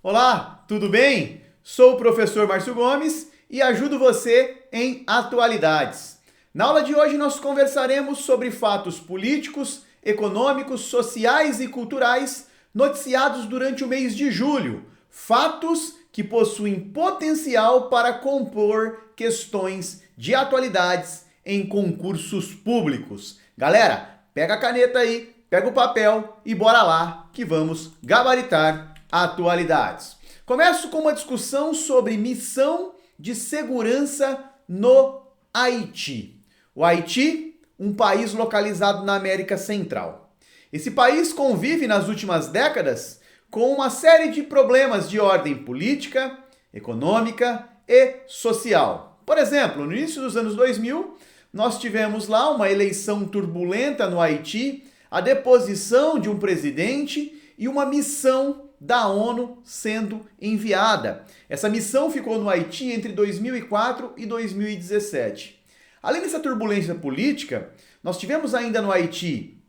Olá, tudo bem? Sou o professor Márcio Gomes e ajudo você em atualidades. Na aula de hoje nós conversaremos sobre fatos políticos, econômicos, sociais e culturais noticiados durante o mês de julho. Fatos que possuem potencial para compor questões de atualidades em concursos públicos. Galera, pega a caneta aí, pega o papel e bora lá que vamos gabaritar atualidades. Começo com uma discussão sobre missão de segurança no Haiti. O Haiti, um país localizado na América Central. Esse país convive nas últimas décadas com uma série de problemas de ordem política, econômica e social. Por exemplo, no início dos anos 2000, nós tivemos lá uma eleição turbulenta no Haiti, a deposição de um presidente e uma missão da ONU sendo enviada. Essa missão ficou no Haiti entre 2004 e 2017. Além dessa turbulência política, nós tivemos ainda no Haiti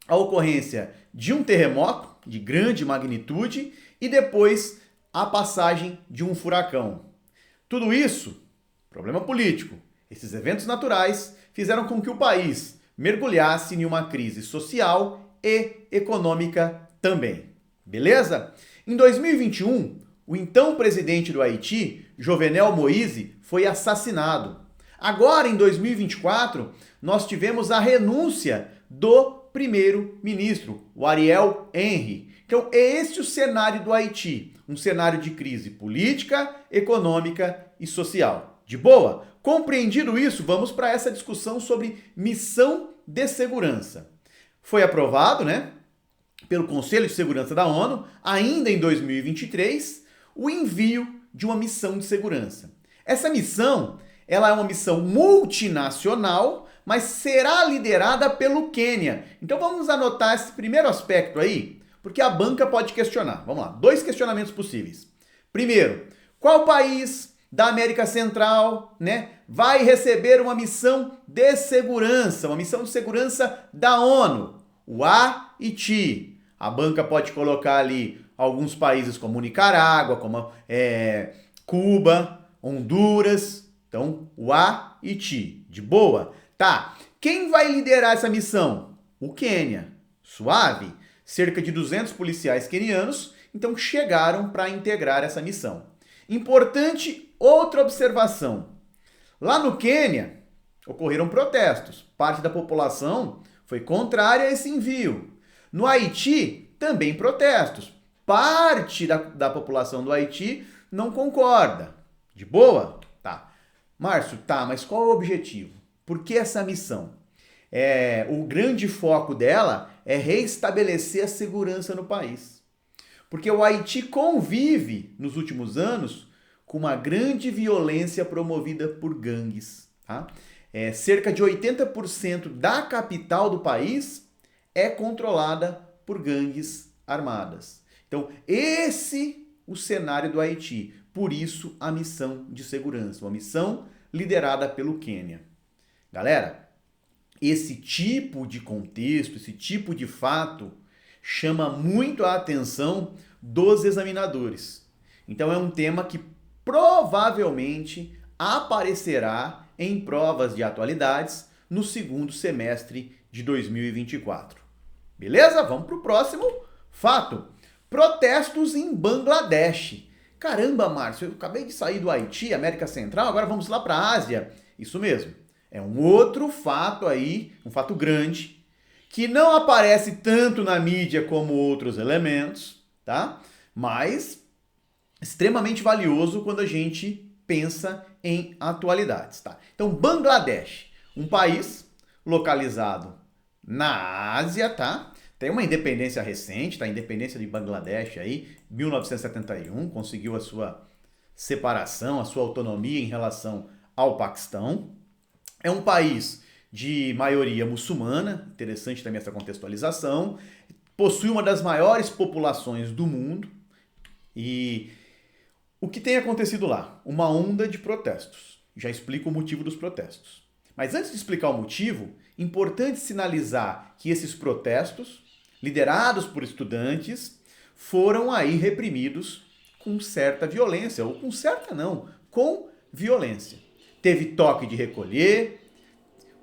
a ocorrência de um terremoto de grande magnitude e depois a passagem de um furacão. Tudo isso, problema político, esses eventos naturais fizeram com que o país mergulhasse em uma crise social e econômica também. Beleza? Em 2021, o então presidente do Haiti, Jovenel Moïse, foi assassinado. Agora, em 2024, nós tivemos a renúncia do primeiro-ministro, o Ariel Henry. Então, é esse o cenário do Haiti, um cenário de crise política, econômica e social. De boa? Compreendido isso, vamos para essa discussão sobre missão de segurança. Foi aprovado, né, pelo Conselho de Segurança da ONU, ainda em 2023, o envio de uma missão de segurança. Essa missão, ela é uma missão multinacional, mas será liderada pelo Quênia. Então vamos anotar esse primeiro aspecto aí, porque a banca pode questionar. Vamos lá, 2 questionamentos possíveis. Primeiro, qual país da América Central, né, vai receber uma missão de segurança da ONU? O Haiti. A banca pode colocar ali alguns países como Nicarágua, como Cuba, Honduras. Então, o Haiti. De boa? Tá. Quem vai liderar essa missão? O Quênia. Suave. Cerca de 200 policiais quenianos, então, chegaram para integrar essa missão. Importante outra observação. Lá no Quênia, ocorreram protestos. Parte da população foi contrária a esse envio. No Haiti, também protestos. Parte da população do Haiti não concorda. De boa? Tá. Márcio, tá, mas qual é o objetivo? Por que essa missão? O grande foco dela é reestabelecer a segurança no país. Porque o Haiti convive, nos últimos anos, com uma grande violência promovida por gangues. Tá? Cerca de 80% da capital do país é controlada por gangues armadas. Então, esse é o cenário do Haiti. Por isso, a missão de segurança, uma missão liderada pelo Quênia. Galera, esse tipo de contexto, esse tipo de fato, chama muito a atenção dos examinadores. Então, é um tema que provavelmente aparecerá em provas de atualidades no segundo semestre de 2024. Beleza? Vamos para o próximo fato. Protestos em Bangladesh. Caramba, Márcio, eu acabei de sair do Haiti, América Central, agora vamos lá para a Ásia. Isso mesmo. É um outro fato aí, um fato grande, que não aparece tanto na mídia como outros elementos, tá? Mas extremamente valioso quando a gente pensa em atualidades, tá? Então, Bangladesh, um país localizado na Ásia, tá? Tem uma independência recente, tá? A independência de Bangladesh aí, 1971, conseguiu a sua separação, a sua autonomia em relação ao Paquistão. É um país de maioria muçulmana, interessante também essa contextualização, possui uma das maiores populações do mundo e o que tem acontecido lá? Uma onda de protestos. Já explico o motivo dos protestos. Mas antes de explicar o motivo, importante sinalizar que esses protestos, liderados por estudantes, foram aí reprimidos com certa violência, ou com certa não, com violência. Teve toque de recolher,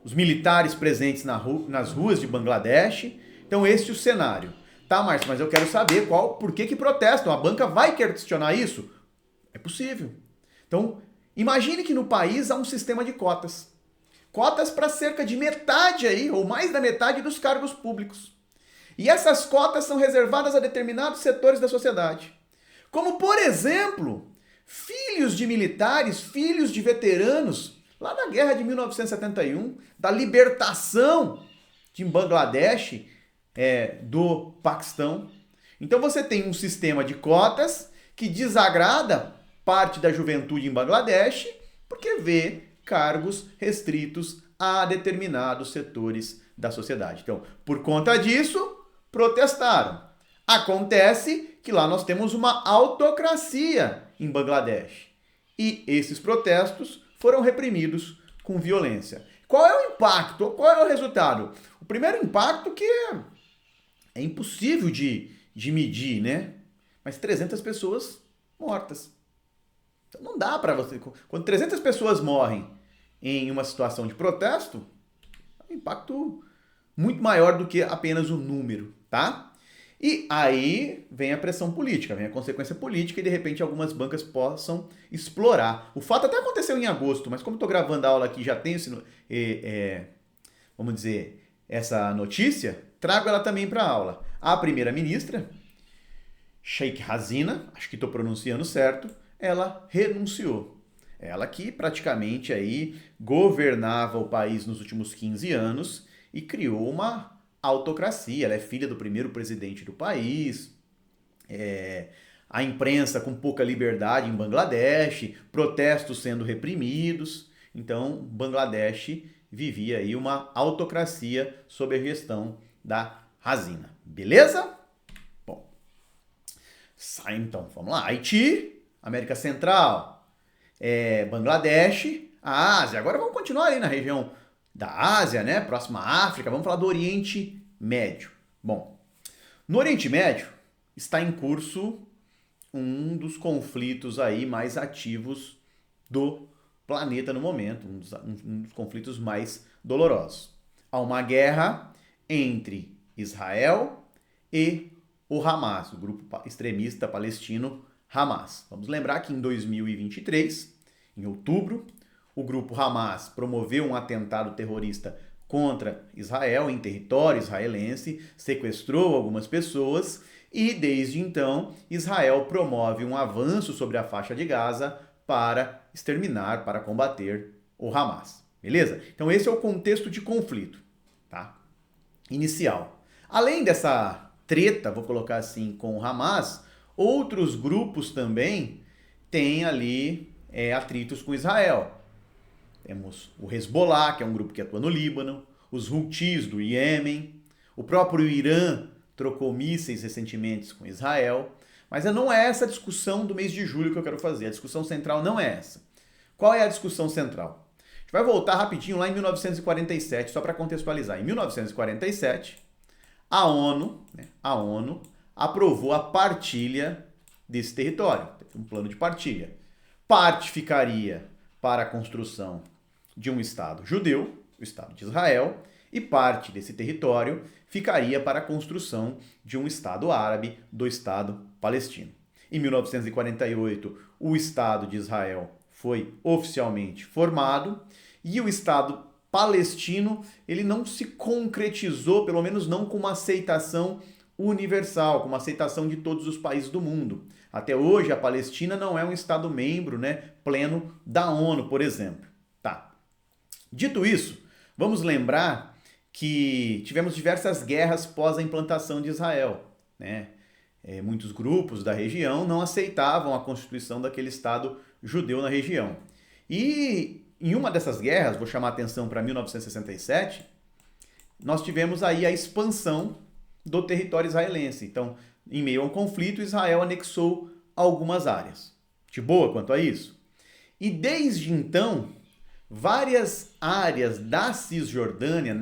os militares presentes nas ruas de Bangladesh. Então esse é o cenário. Tá, Márcio, mas eu quero saber por que protestam? A banca vai questionar isso? É possível. Então, imagine que no país há um sistema de cotas. Cotas para cerca de metade aí, ou mais da metade dos cargos públicos. E essas cotas são reservadas a determinados setores da sociedade. Como, por exemplo, filhos de militares, filhos de veteranos, lá da guerra de 1971, da libertação de Bangladesh, do Paquistão. Então você tem um sistema de cotas que desagrada parte da juventude em Bangladesh porque vê cargos restritos a determinados setores da sociedade. Então, por conta disso, protestaram. Acontece que lá nós temos uma autocracia em Bangladesh. E esses protestos foram reprimidos com violência. Qual é o impacto? Qual é o resultado? O primeiro impacto que é impossível de medir, né? Mas 300 pessoas mortas. Então não dá para você... Quando 300 pessoas morrem em uma situação de protesto, é um impacto muito maior do que apenas o número, tá? E aí vem a pressão política, vem a consequência política e de repente algumas bancas possam explorar. O fato até aconteceu em agosto, mas como estou gravando a aula aqui já tenho vamos dizer, essa notícia, trago ela também para a aula. A primeira-ministra, Sheikh Hasina, acho que estou pronunciando certo, ela renunciou. Ela que praticamente aí governava o país nos últimos 15 anos e criou uma autocracia. Ela é filha do primeiro presidente do país, a imprensa com pouca liberdade em Bangladesh, protestos sendo reprimidos. Então, Bangladesh vivia aí uma autocracia sob a gestão da Hasina. Beleza? Bom, então, vamos lá. Haiti, América Central, Bangladesh, a Ásia. Agora vamos continuar aí na região da Ásia, né? Próxima à África. Vamos falar do Oriente Médio. Bom, no Oriente Médio está em curso um dos conflitos aí mais ativos do planeta no momento, um dos conflitos mais dolorosos. Há uma guerra entre Israel e o Hamas, o grupo extremista palestino Hamas. Vamos lembrar que em 2023, em outubro, o grupo Hamas promoveu um atentado terrorista contra Israel, em território israelense, sequestrou algumas pessoas e, desde então, Israel promove um avanço sobre a faixa de Gaza para exterminar, para combater o Hamas. Beleza? Então esse é o contexto de conflito, tá? Inicial. Além dessa treta, vou colocar assim, com o Hamas, outros grupos também têm ali atritos com Israel. Temos o Hezbollah, que é um grupo que atua no Líbano, os Houthis do Iêmen, o próprio Irã trocou mísseis recentemente com Israel, mas não é essa a discussão do mês de julho que eu quero fazer. A discussão central não é essa. Qual é a discussão central? A gente vai voltar rapidinho lá em 1947, só para contextualizar. Em 1947, a ONU aprovou a partilha desse território. Teve um plano de partilha. Parte ficaria para a construção de um Estado judeu, o Estado de Israel, e parte desse território ficaria para a construção de um Estado árabe, do Estado palestino. Em 1948, o Estado de Israel foi oficialmente formado e o Estado palestino ele não se concretizou, pelo menos não com uma aceitação universal, com uma aceitação de todos os países do mundo. Até hoje, a Palestina não é um Estado membro, pleno da ONU, por exemplo. Tá. Dito isso, vamos lembrar que tivemos diversas guerras pós a implantação de Israel. Muitos grupos da região não aceitavam a constituição daquele Estado judeu na região. E em uma dessas guerras, vou chamar a atenção para 1967, nós tivemos aí a expansão do território israelense. Então, em meio a um conflito, Israel anexou algumas áreas. De boa quanto a isso? E desde então, várias áreas na Cisjordânia,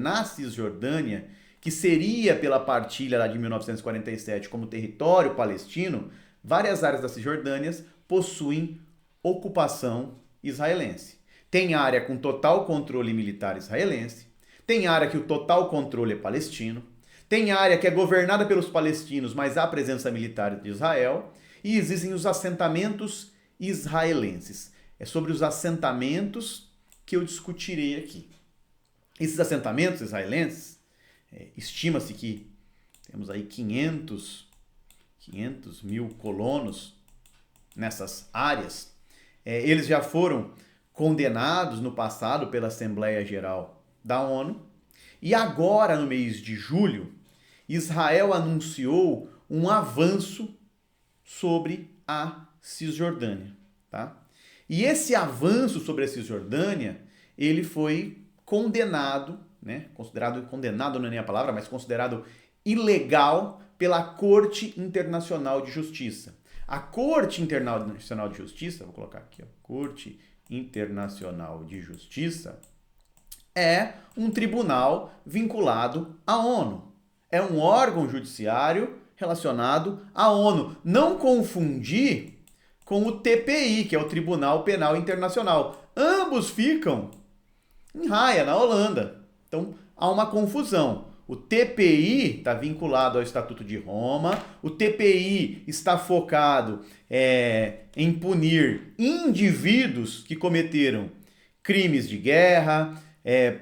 que seria pela partilha lá de 1947 como território palestino, várias áreas da Cisjordânia possuem ocupação israelense. Tem área com total controle militar israelense, tem área que o total controle é palestino, tem área que é governada pelos palestinos, mas há presença militar de Israel, e existem os assentamentos israelenses. É sobre os assentamentos que eu discutirei aqui. Esses assentamentos israelenses, estima-se que temos aí 500 mil colonos nessas áreas. Eles já foram condenados no passado pela Assembleia Geral da ONU. E agora, no mês de julho, Israel anunciou um avanço sobre a Cisjordânia. Tá? E esse avanço sobre a Cisjordânia, ele foi condenado, né? Condenado não é nem a palavra, mas considerado ilegal pela Corte Internacional de Justiça. A Corte Internacional de Justiça, vou colocar aqui, ó, Corte Internacional de Justiça, é um tribunal vinculado à ONU. É um órgão judiciário relacionado à ONU. Não confundir com o TPI, que é o Tribunal Penal Internacional. Ambos ficam em Haia, na Holanda. Então, há uma confusão. O TPI está vinculado ao Estatuto de Roma, o TPI está focado em punir indivíduos que cometeram crimes de guerra,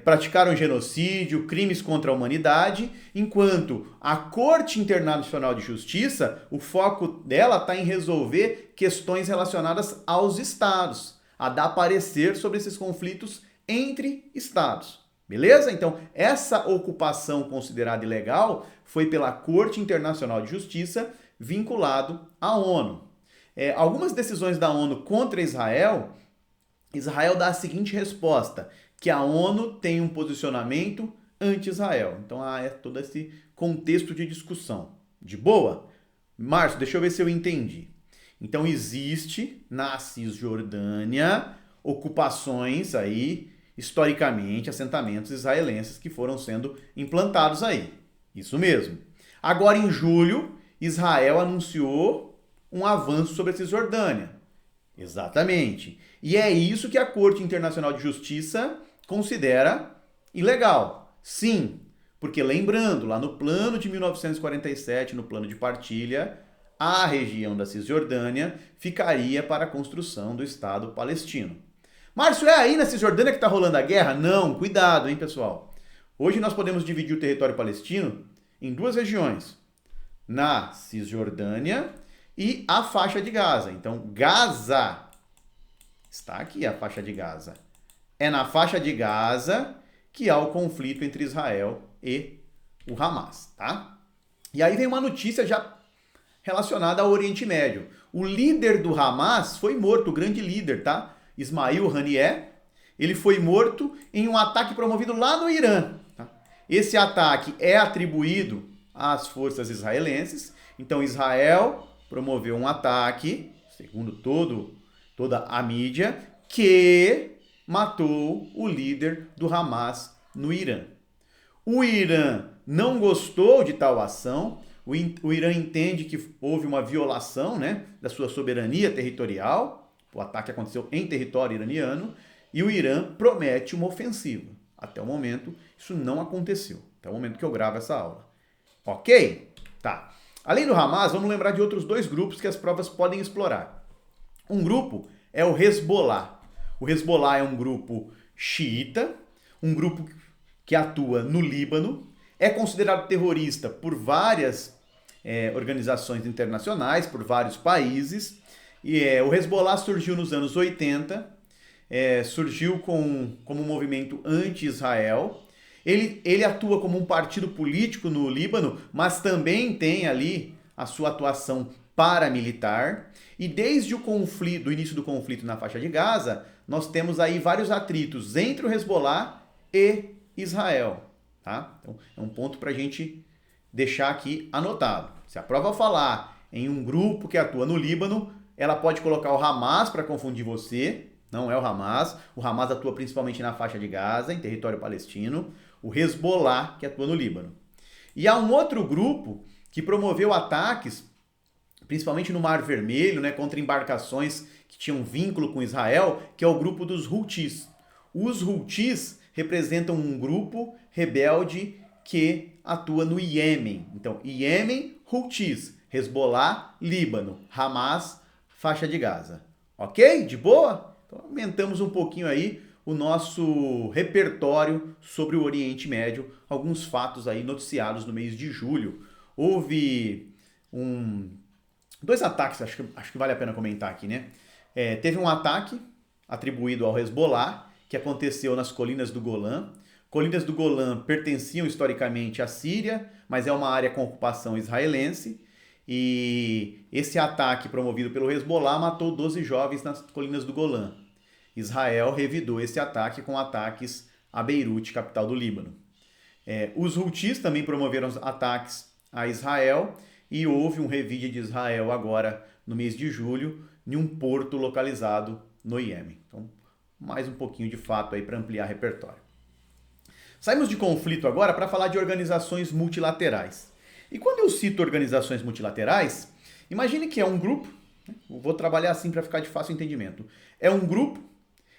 praticaram genocídio, crimes contra a humanidade, enquanto a Corte Internacional de Justiça, o foco dela está em resolver questões relacionadas aos estados, a dar parecer sobre esses conflitos entre estados. Beleza? Então, essa ocupação considerada ilegal foi pela Corte Internacional de Justiça vinculado à ONU. Algumas decisões da ONU contra Israel dá a seguinte resposta, que a ONU tem um posicionamento anti-Israel. Então, é todo esse contexto de discussão. De boa? Márcio, deixa eu ver se eu entendi. Então, existe na Cisjordânia ocupações aí, historicamente, assentamentos israelenses que foram sendo implantados aí. Isso mesmo. Agora, em julho, Israel anunciou um avanço sobre a Cisjordânia. Exatamente. E é isso que a Corte Internacional de Justiça considera ilegal. Sim, porque lembrando, lá no plano de 1947, no plano de partilha, a região da Cisjordânia ficaria para a construção do Estado palestino. Márcio, é aí na Cisjordânia que está rolando a guerra? Não, cuidado, hein, pessoal. Hoje nós podemos dividir o território palestino em duas regiões. Na Cisjordânia e a faixa de Gaza. Então, Gaza está aqui, a faixa de Gaza. É na faixa de Gaza que há o conflito entre Israel e o Hamas, tá? E aí vem uma notícia já relacionada ao Oriente Médio. O líder do Hamas foi morto, o grande líder, tá? Ismail Haniyeh, ele foi morto em um ataque promovido lá no Irã. Tá? Esse ataque é atribuído às forças israelenses. Então Israel promoveu um ataque, segundo toda a mídia, que matou o líder do Hamas no Irã. O Irã não gostou de tal ação. O Irã entende que houve uma violação, né, da sua soberania territorial. O ataque aconteceu em território iraniano e o Irã promete uma ofensiva. Até o momento, isso não aconteceu. Até o momento que eu gravo essa aula. Ok? Tá. Além do Hamas, vamos lembrar de outros dois grupos que as provas podem explorar. Um grupo é o Hezbollah. O Hezbollah é um grupo xiita, um grupo que atua no Líbano, é considerado terrorista por várias organizações internacionais, por vários países. E o Hezbollah surgiu nos anos 80, surgiu como um movimento anti-Israel. Ele atua como um partido político no Líbano, mas também tem ali a sua atuação paramilitar. E desde o início do conflito na faixa de Gaza, nós temos aí vários atritos entre o Hezbollah e Israel. Tá? Então, é um ponto para a gente deixar aqui anotado. Se a prova falar em um grupo que atua no Líbano, ela pode colocar o Hamas para confundir você. Não é o Hamas. O Hamas atua principalmente na faixa de Gaza, em território palestino. O Hezbollah, que atua no Líbano. E há um outro grupo que promoveu ataques principalmente no Mar Vermelho, né, contra embarcações que tinham vínculo com Israel, que é o grupo dos Houthis. Os Houthis representam um grupo rebelde que atua no Iêmen. Então, Iêmen, Houthis, Hezbollah, Líbano, Hamas, faixa de Gaza. Ok? De boa? Então, aumentamos um pouquinho aí o nosso repertório sobre o Oriente Médio, alguns fatos aí noticiados no mês de julho. Houve dois ataques, acho que vale a pena comentar aqui, né? Teve um ataque atribuído ao Hezbollah, que aconteceu nas Colinas do Golã. Colinas do Golã pertenciam historicamente à Síria, mas é uma área com ocupação israelense. E esse ataque promovido pelo Hezbollah matou 12 jovens nas Colinas do Golã. Israel revidou esse ataque com ataques a Beirute, capital do Líbano. Os Houthis também promoveram ataques a Israel e houve um revide de Israel agora no mês de julho em um porto localizado no Iêmen. Então, mais um pouquinho de fato aí para ampliar repertório. Saímos de conflito agora para falar de organizações multilaterais. E quando eu cito organizações multilaterais, imagine que é um grupo, vou trabalhar assim para ficar de fácil entendimento, é um grupo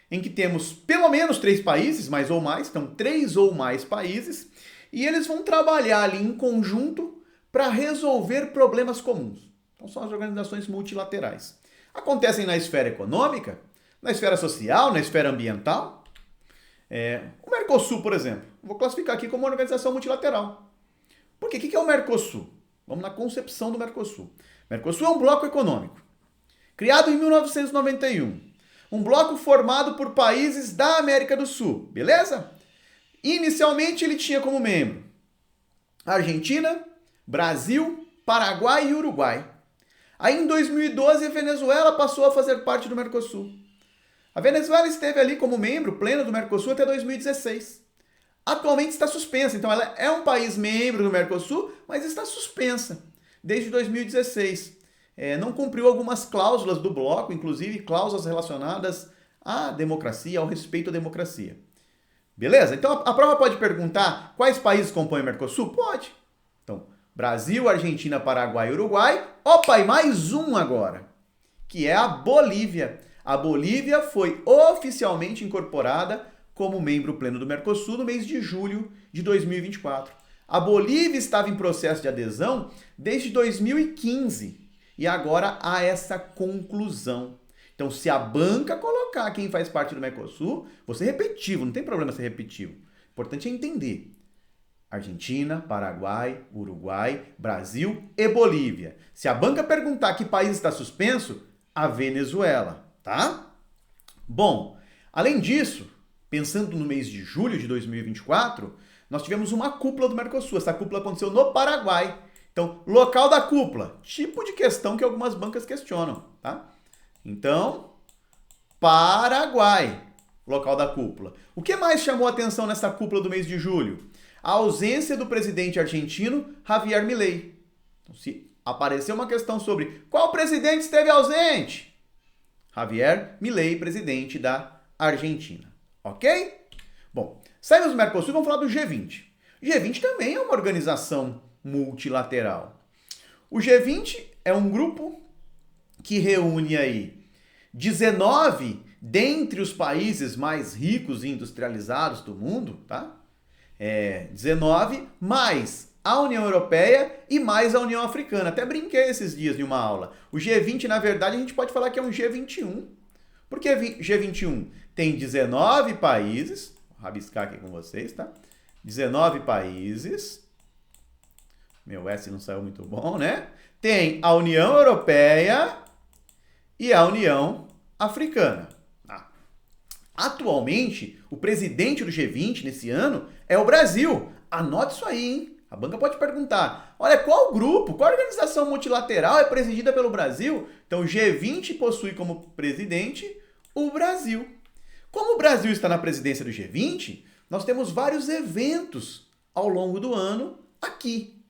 em que temos pelo menos 3 países, mais ou mais, então 3 ou mais países, e eles vão trabalhar ali em conjunto para resolver problemas comuns. Então são as organizações multilaterais. Acontecem na esfera econômica, na esfera social, na esfera ambiental. O Mercosul, por exemplo, vou classificar aqui como uma organização multilateral. Por quê? O que é o Mercosul? Vamos na concepção do Mercosul. O Mercosul é um bloco econômico, criado em 1991. Um bloco formado por países da América do Sul, beleza? Inicialmente ele tinha como membro Argentina, Brasil, Paraguai e Uruguai. Aí em 2012 a Venezuela passou a fazer parte do Mercosul. A Venezuela esteve ali como membro pleno do Mercosul até 2016. Atualmente está suspensa, então ela é um país membro do Mercosul, mas está suspensa desde 2016. Não cumpriu algumas cláusulas do bloco, inclusive cláusulas relacionadas à democracia, ao respeito à democracia. Beleza? Então a prova pode perguntar quais países compõem o Mercosul? Pode. Então, Brasil, Argentina, Paraguai e Uruguai. Opa, e mais um agora, que é a Bolívia. A Bolívia foi oficialmente incorporada como membro pleno do Mercosul no mês de julho de 2024. A Bolívia estava em processo de adesão desde 2015 e agora há essa conclusão. Então, se a banca colocar quem faz parte do Mercosul, vou ser repetitivo, não tem problema ser repetitivo. O importante é entender. Argentina, Paraguai, Uruguai, Brasil e Bolívia. Se a banca perguntar que país está suspenso, a Venezuela, tá? Bom, além disso, pensando no mês de julho de 2024, nós tivemos uma cúpula do Mercosul. Essa cúpula aconteceu no Paraguai. Então, local da cúpula, tipo de questão que algumas bancas questionam, tá? Então, Paraguai, local da cúpula. O que mais chamou a atenção nessa cúpula do mês de julho? A ausência do presidente argentino Javier Milei. Então, se aparecer uma questão sobre qual presidente esteve ausente, Javier Milei, presidente da Argentina. Ok? Bom, saímos do Mercosul e vamos falar do G20. O G20 também é uma organização multilateral. O G20 é um grupo que reúne aí 19 dentre os países mais ricos e industrializados do mundo, tá? 19 mais a União Europeia e mais a União Africana. Até brinquei esses dias em uma aula. O G20, na verdade, a gente pode falar que é um G21. Por que G21? Tem 19 países, vou rabiscar aqui com vocês, tá? 19 países. Meu S não saiu muito bom, né? Tem a União Europeia e a União Africana. Atualmente, o presidente do G20 nesse ano é o Brasil. Anote isso aí, hein? A banca pode perguntar, olha, qual grupo, qual organização multilateral é presidida pelo Brasil? Então, o G20 possui como presidente o Brasil. Como o Brasil está na presidência do G20, nós temos vários eventos ao longo do ano aqui.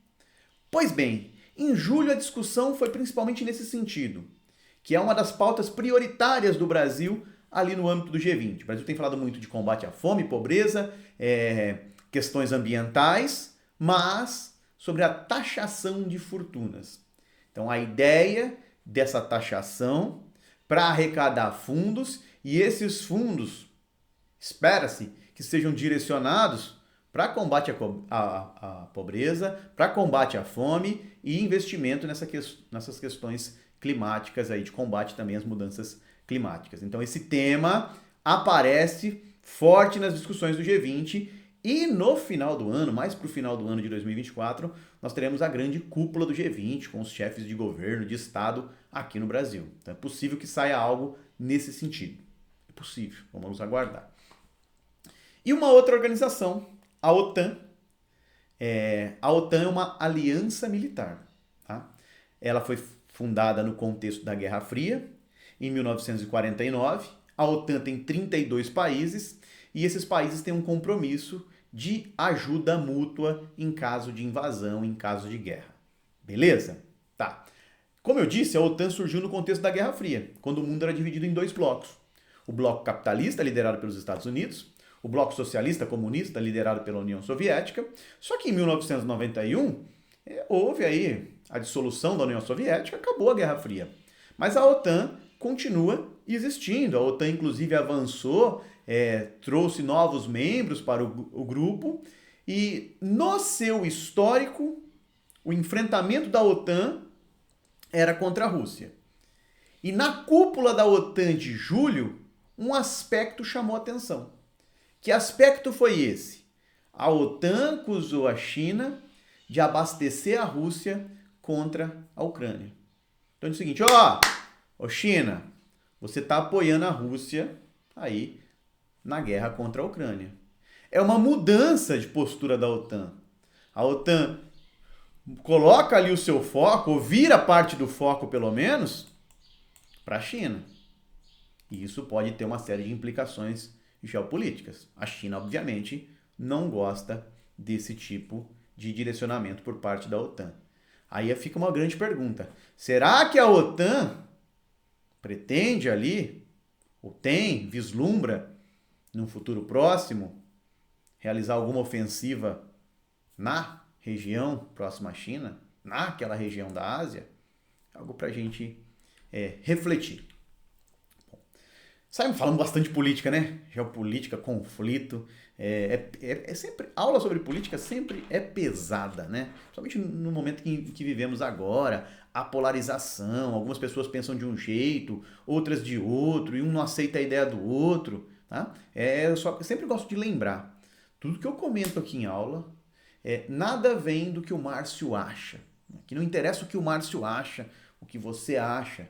Pois bem, em julho a discussão foi principalmente nesse sentido, que é uma das pautas prioritárias do Brasil ali no âmbito do G20. O Brasil tem falado muito de combate à fome, pobreza, questões ambientais, mas sobre a taxação de fortunas. Então, a ideia dessa taxação para arrecadar fundos, e esses fundos, espera-se que sejam direcionados para combate à pobreza, para combate à fome e investimento nessas questões climáticas aí, de combate também às mudanças climáticas. Então, esse tema aparece forte nas discussões do G20 e no final do ano, mais para o final do ano de 2024, nós teremos a grande cúpula do G20 com os chefes de governo, de Estado aqui no Brasil. Então é possível que saia algo nesse sentido. É possível, vamos aguardar. E uma outra organização, a OTAN. A OTAN é uma aliança militar. Tá? Ela foi fundada no contexto da Guerra Fria, em 1949. A OTAN tem 32 países e esses países têm um compromisso de ajuda mútua em caso de invasão, em caso de guerra. Beleza? Tá. Como eu disse, a OTAN surgiu no contexto da Guerra Fria, quando o mundo era dividido em dois blocos. O bloco capitalista, liderado pelos Estados Unidos, o bloco socialista comunista, liderado pela União Soviética. Só que em 1991, houve aí a dissolução da União Soviética, acabou a Guerra Fria. Mas a OTAN continua existindo. A OTAN, inclusive, avançou, trouxe novos membros para o grupo e, no seu histórico, o enfrentamento da OTAN era contra a Rússia. E na cúpula da OTAN de julho, um aspecto chamou a atenção. Que aspecto foi esse? A OTAN acusou a China de abastecer a Rússia contra a Ucrânia. Então é o seguinte, ó China, você está apoiando a Rússia aí na guerra contra a Ucrânia. É uma mudança de postura da OTAN. A OTAN coloca ali o seu foco, ou vira parte do foco pelo menos, para a China. E isso pode ter uma série de implicações geopolíticas. A China, obviamente, não gosta desse tipo de direcionamento por parte da OTAN. Aí fica uma grande pergunta. Será que a OTAN pretende ali, ou vislumbra, num futuro próximo, realizar alguma ofensiva na região próxima à China, naquela região da Ásia? Algo para a gente refletir. Saímos falando bastante de política, né? Geopolítica, conflito. Sempre, aula sobre política sempre é pesada, né? Principalmente no momento que vivemos agora, a polarização. Algumas pessoas pensam de um jeito, outras de outro, e um não aceita a ideia do outro. Tá? Eu sempre gosto de lembrar. Tudo que eu comento aqui em aula, nada vem do que o Márcio acha. Que não interessa o que o Márcio acha, o que você acha.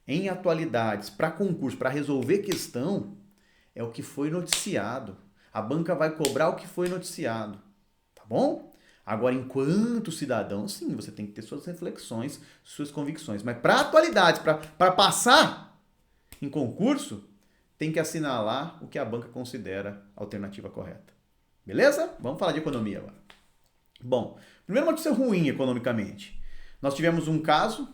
Em atualidades, para concurso, para resolver questão, é o que foi noticiado. A banca vai cobrar o que foi noticiado. Tá bom? Agora, enquanto cidadão, sim, você tem que ter suas reflexões, suas convicções. Mas para atualidades, para passar em concurso, tem que assinalar o que a banca considera a alternativa correta. Beleza? Vamos falar de economia agora. Bom, primeira notícia ruim economicamente. Nós tivemos um caso,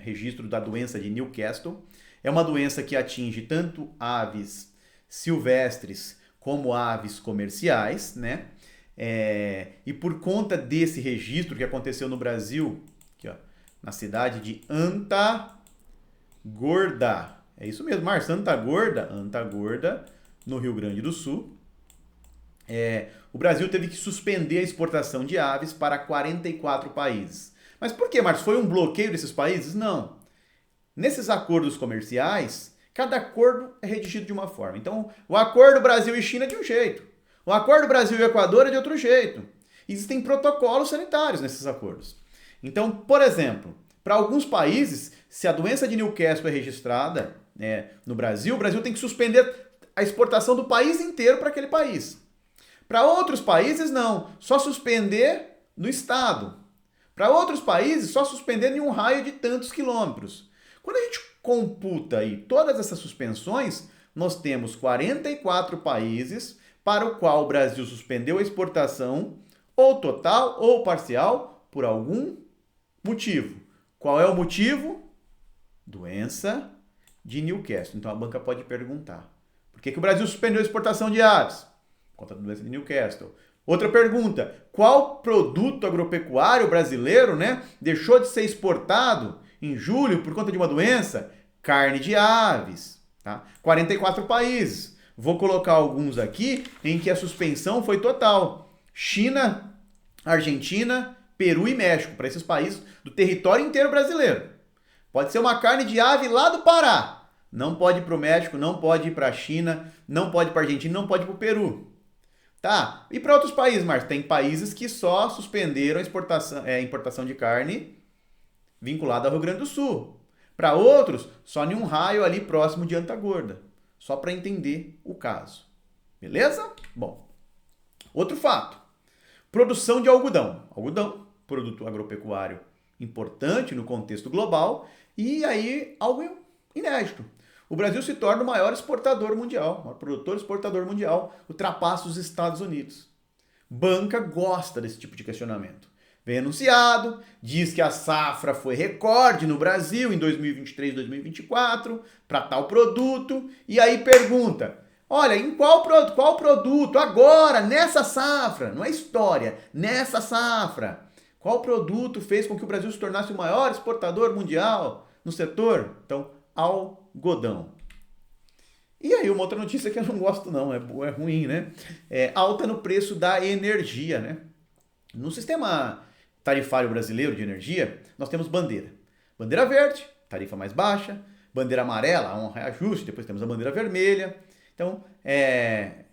registro da doença de Newcastle. É uma doença que atinge tanto aves silvestres como aves comerciais, né? E por conta desse registro que aconteceu no Brasil, aqui, ó, na cidade de Antagorda, é isso mesmo, Márcio, Antagorda, no Rio Grande do Sul, o Brasil teve que suspender a exportação de aves para 44 países. Mas por que, Márcio? Foi um bloqueio desses países? Não. Nesses acordos comerciais, cada acordo é redigido de uma forma. Então, o acordo Brasil e China é de um jeito. O acordo Brasil e Equador é de outro jeito. Existem protocolos sanitários nesses acordos. Então, por exemplo, para alguns países, se a doença de Newcastle é registrada no Brasil, o Brasil tem que suspender a exportação do país inteiro para aquele país. Para outros países, não. Só suspender no estado. Para outros países, só suspender em um raio de tantos quilômetros. Quando a gente computa aí todas essas suspensões, nós temos 44 países para o qual o Brasil suspendeu a exportação, ou total ou parcial, por algum motivo. Qual é o motivo? Doença de Newcastle. Então a banca pode perguntar: por que o Brasil suspendeu a exportação de aves? Por conta da doença de Newcastle. Outra pergunta, qual produto agropecuário brasileiro, né, deixou de ser exportado em julho por conta de uma doença? Carne de aves, tá? 44 países. Vou colocar alguns aqui em que a suspensão foi total. China, Argentina, Peru e México, para esses países do território inteiro brasileiro. Pode ser uma carne de ave lá do Pará. Não pode ir para o México, não pode ir para a China, não pode ir para a Argentina, não pode ir para o Peru. Tá, e para outros países, Márcio? Tem países que só suspenderam a importação de carne vinculada ao Rio Grande do Sul. Para outros, só em um raio ali próximo de Antagorda. Só para entender o caso. Beleza? Bom, outro fato. Produção de algodão. Algodão, produto agropecuário importante no contexto global e aí algo inédito. O Brasil se torna o maior exportador mundial, o maior produtor exportador mundial, ultrapassa os Estados Unidos. Banca gosta desse tipo de questionamento. Vem anunciado, diz que a safra foi recorde no Brasil em 2023 e 2024 para tal produto, e aí pergunta, olha, em qual produto agora, nessa safra, não é história, nessa safra, qual produto fez com que o Brasil se tornasse o maior exportador mundial no setor? Então, algodão. E aí, uma outra notícia que eu não gosto não, é ruim, né? Alta no preço da energia, né? No sistema tarifário brasileiro de energia, nós temos bandeira. Bandeira verde, tarifa mais baixa. Bandeira amarela, um reajuste. Depois temos a bandeira vermelha. Então,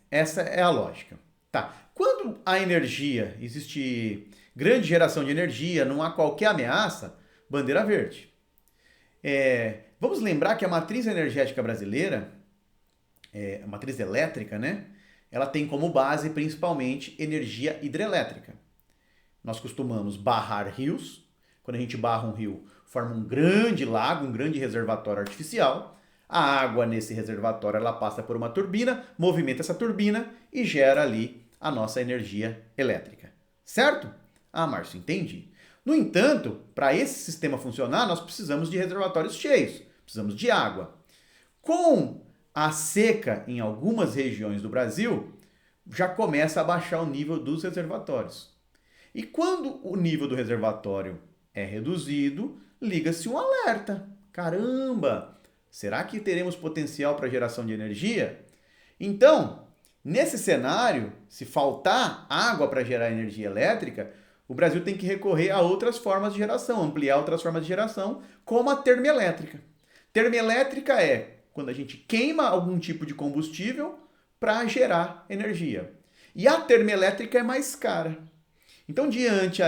essa é a lógica. Tá. Quando a energia, existe grande geração de energia, não há qualquer ameaça, bandeira verde. Vamos lembrar que a matriz energética brasileira, a matriz elétrica, né? Ela tem como base principalmente energia hidrelétrica. Nós costumamos barrar rios. Quando a gente barra um rio, forma um grande lago, um grande reservatório artificial. A água nesse reservatório ela passa por uma turbina, movimenta essa turbina e gera ali a nossa energia elétrica. Certo? Ah, Márcio, entendi. No entanto, para esse sistema funcionar, nós precisamos de reservatórios cheios, precisamos de água. Com a seca em algumas regiões do Brasil, já começa a baixar o nível dos reservatórios. E quando o nível do reservatório é reduzido, liga-se um alerta. Caramba, será que teremos potencial para geração de energia? Então, nesse cenário, se faltar água para gerar energia elétrica, o Brasil tem que recorrer a outras formas de geração, ampliar outras formas de geração, como a termoelétrica. Termoelétrica é quando a gente queima algum tipo de combustível para gerar energia. E a termoelétrica é mais cara. Então, diante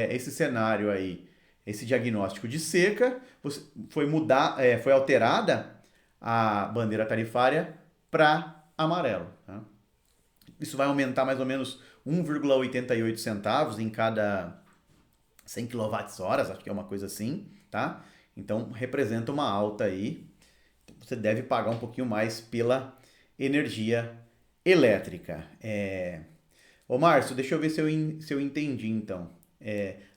esse cenário aí, esse diagnóstico de seca, foi alterada a bandeira tarifária para amarelo. Tá? Isso vai aumentar mais ou menos 1,88 centavos em cada 100 kWh, acho que é uma coisa assim, tá? Então, representa uma alta aí. Você deve pagar um pouquinho mais pela energia elétrica. Ô Márcio, deixa eu ver se eu entendi então.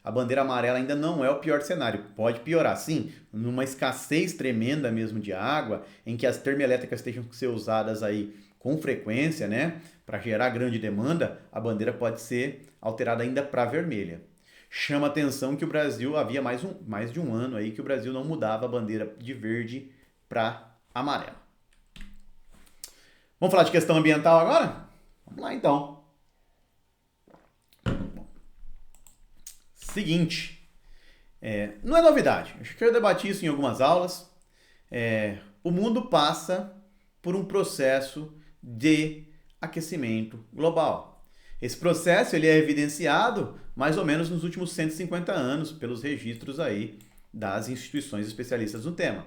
A bandeira amarela ainda não é o pior cenário. Pode piorar, sim. Numa escassez tremenda mesmo de água, em que as termoelétricas tenham que ser usadas aí com frequência, né? Para gerar grande demanda, a bandeira pode ser alterada ainda para vermelha. Chama atenção que o Brasil, havia mais de um ano aí que o Brasil não mudava a bandeira de verde para amarela. Vamos falar de questão ambiental agora? Vamos lá então. Seguinte, não é novidade, acho que eu debati isso em algumas aulas. O mundo passa por um processo de aquecimento global. Esse processo ele é evidenciado mais ou menos nos últimos 150 anos pelos registros aí das instituições especialistas no tema.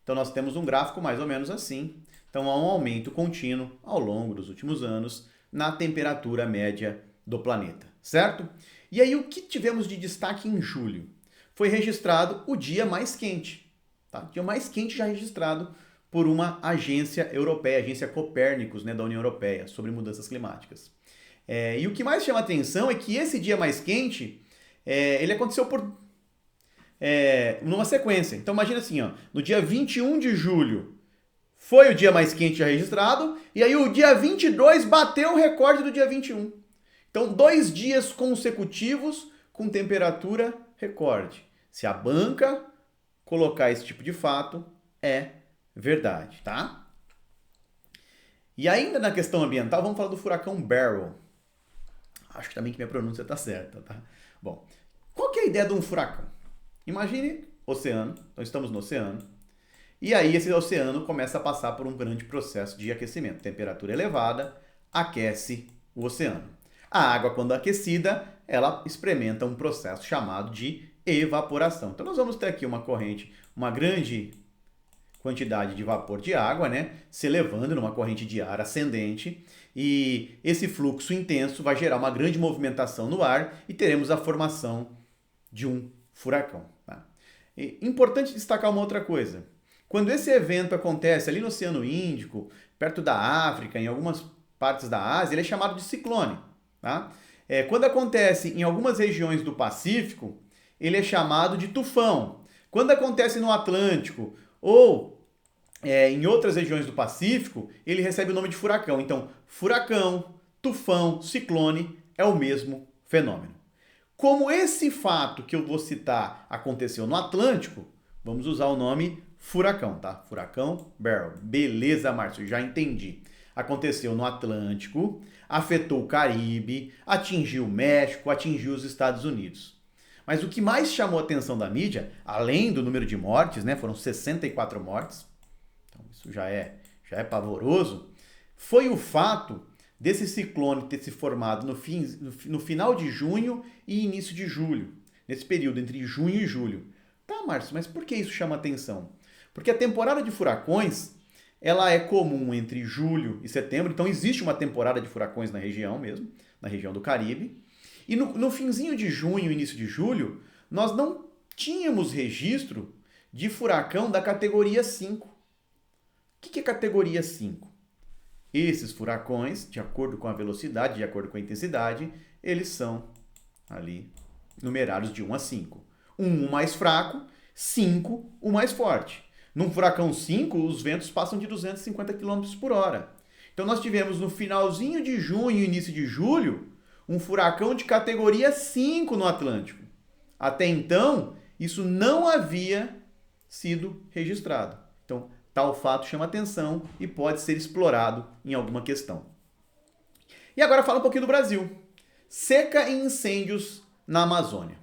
Então nós temos um gráfico mais ou menos assim. Então há um aumento contínuo ao longo dos últimos anos na temperatura média do planeta, certo? E aí o que tivemos de destaque em julho? Foi registrado o dia mais quente. Tá? O dia mais quente já registrado por uma agência europeia, a agência Copérnicos, né, da União Europeia, sobre mudanças climáticas. E o que mais chama atenção é que esse dia mais quente, ele aconteceu numa sequência. Então imagina assim, ó, no dia 21 de julho foi o dia mais quente já registrado, e aí o dia 22 bateu o recorde do dia 21. Então, 2 dias consecutivos com temperatura recorde. Se a banca colocar esse tipo de fato, é verdade, tá? E ainda na questão ambiental, vamos falar do furacão Beryl. Acho também que minha pronúncia está certa, tá? Bom, qual que é a ideia de um furacão? Imagine oceano, então estamos no oceano, e aí esse oceano começa a passar por um grande processo de aquecimento. Temperatura elevada aquece o oceano. A água, quando aquecida, ela experimenta um processo chamado de evaporação. Então nós vamos ter aqui uma corrente, uma grande quantidade de vapor de água, né, se elevando numa corrente de ar ascendente, e esse fluxo intenso vai gerar uma grande movimentação no ar e teremos a formação de um furacão. Tá? E importante destacar uma outra coisa. Quando esse evento acontece ali no Oceano Índico, perto da África, em algumas partes da Ásia, ele é chamado de ciclone. Tá? Quando acontece em algumas regiões do Pacífico, ele é chamado de tufão. Quando acontece no Atlântico ou em outras regiões do Pacífico, ele recebe o nome de furacão. Então, furacão, tufão, ciclone é o mesmo fenômeno. Como esse fato que eu vou citar aconteceu no Atlântico, vamos usar o nome furacão, tá? Furacão Beryl. Beleza, Márcio, já entendi. Aconteceu no Atlântico, afetou o Caribe, atingiu o México, atingiu os Estados Unidos. Mas o que mais chamou a atenção da mídia, além do número de mortes, né, foram 64 mortes, então isso já é pavoroso, foi o fato desse ciclone ter se formado no final de junho e início de julho, nesse período entre junho e julho. Tá, Márcio, mas por que isso chama atenção? Porque a temporada de furacões, ela é comum entre julho e setembro, então existe uma temporada de furacões na região mesmo, na região do Caribe. E no finzinho de junho, início de julho, nós não tínhamos registro de furacão da categoria 5. O que é categoria 5? Esses furacões, de acordo com a velocidade, de acordo com a intensidade, eles são ali numerados de 1 a 5. 1 o mais fraco, 5 o mais forte. Num furacão 5, os ventos passam de 250 km por hora. Então nós tivemos no finalzinho de junho e início de julho, um furacão de categoria 5 no Atlântico. Até então, isso não havia sido registrado. Então, tal fato chama atenção e pode ser explorado em alguma questão. E agora fala um pouquinho do Brasil. Seca e incêndios na Amazônia.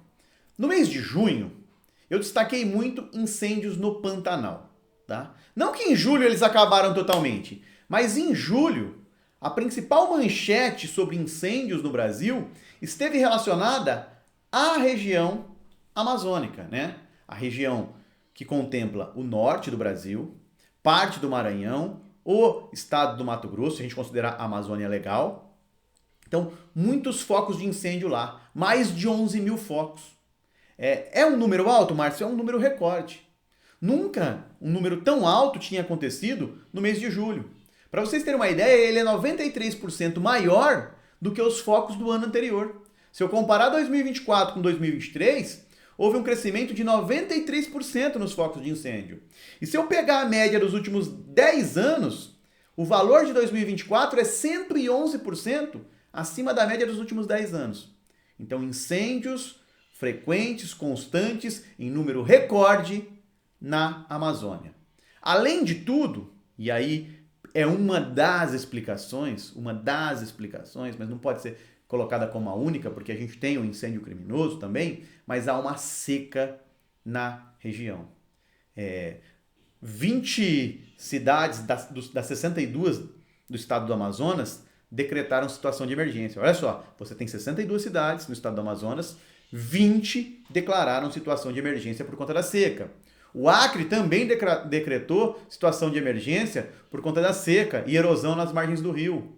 No mês de junho, eu destaquei muito incêndios no Pantanal. Tá? Não que em julho eles acabaram totalmente, mas em julho, a principal manchete sobre incêndios no Brasil esteve relacionada à região amazônica, né? A região que contempla o norte do Brasil, parte do Maranhão, o estado do Mato Grosso, se a gente considerar a Amazônia legal. Então, muitos focos de incêndio lá, mais de 11 mil focos. É um número alto, Márcio? É um número recorde. Nunca um número tão alto tinha acontecido no mês de julho. Para vocês terem uma ideia, ele é 93% maior do que os focos do ano anterior. Se eu comparar 2024 com 2023, houve um crescimento de 93% nos focos de incêndio. E se eu pegar a média dos últimos 10 anos, o valor de 2024 é 111% acima da média dos últimos 10 anos. Então, incêndios frequentes, constantes, em número recorde na Amazônia. Além de tudo, e aí é uma das explicações, mas não pode ser colocada como a única, porque a gente tem um incêndio criminoso também, mas há uma seca na região. 20 cidades das 62 do estado do Amazonas decretaram situação de emergência. Olha só, você tem 62 cidades no estado do Amazonas, 20 declararam situação de emergência por conta da seca. O Acre também decretou situação de emergência por conta da seca e erosão nas margens do rio.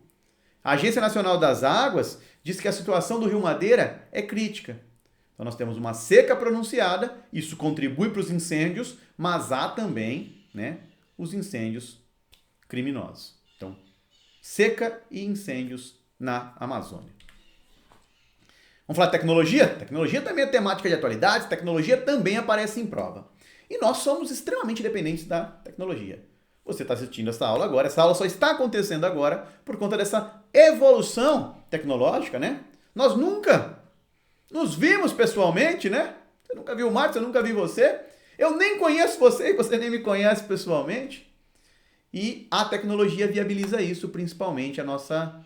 A Agência Nacional das Águas diz que a situação do Rio Madeira é crítica. Então nós temos uma seca pronunciada, isso contribui para os incêndios, mas há também, né, os incêndios criminosos. Então, seca e incêndios na Amazônia. Vamos falar de tecnologia? Tecnologia também é temática de atualidades, tecnologia também aparece em prova. E nós somos extremamente dependentes da tecnologia. Você está assistindo essa aula agora, essa aula só está acontecendo agora por conta dessa evolução tecnológica, né? Nós nunca nos vimos pessoalmente, né? Você nunca viu o Marcos, eu nunca vi você. Eu nem conheço você e você nem me conhece pessoalmente. E a tecnologia viabiliza isso, principalmente a nossa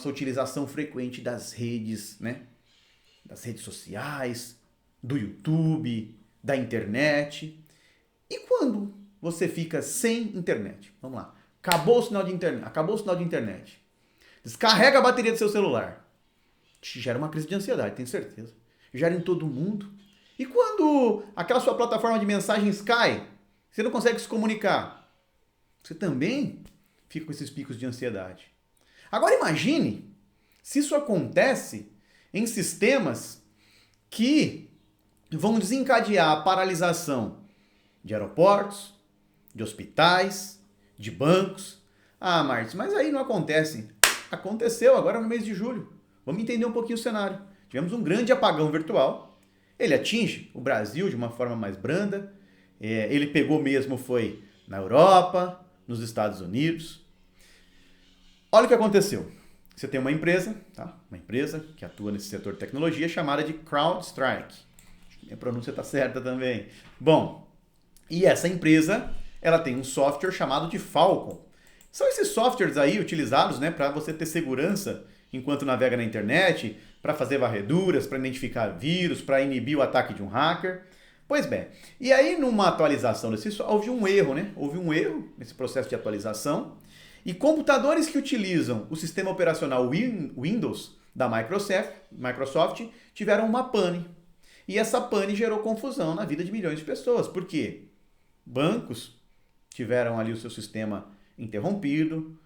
utilização frequente das redes, né? Das redes sociais, do YouTube, da internet. E quando você fica sem internet? Vamos lá. Acabou o sinal de internet. Descarrega a bateria do seu celular. Te gera uma crise de ansiedade, tenho certeza. Gera em todo mundo. E quando aquela sua plataforma de mensagens cai, você não consegue se comunicar, você também fica com esses picos de ansiedade. Agora imagine se isso acontece em sistemas que vão desencadear a paralisação de aeroportos, de hospitais, de bancos. Ah, Martins, mas aí não acontece. Aconteceu agora no mês de julho. Vamos entender um pouquinho o cenário. Tivemos um grande apagão virtual. Ele atinge o Brasil de uma forma mais branda. Ele pegou mesmo, foi na Europa, nos Estados Unidos. Olha o que aconteceu. Você tem uma empresa, tá? Uma empresa que atua nesse setor de tecnologia chamada de CrowdStrike. Minha pronúncia está certa também. Bom, e essa empresa, ela tem um software chamado de Falcon. São esses softwares aí utilizados, né, para você ter segurança enquanto navega na internet, para fazer varreduras, para identificar vírus, para inibir o ataque de um hacker. Pois bem, e aí numa atualização desse software, houve um erro, né? Houve um erro nesse processo de atualização. E computadores que utilizam o sistema operacional Windows da Microsoft tiveram uma pane. E essa pane gerou confusão na vida de milhões de pessoas. Por quê? Bancos tiveram ali o seu sistema interrompido.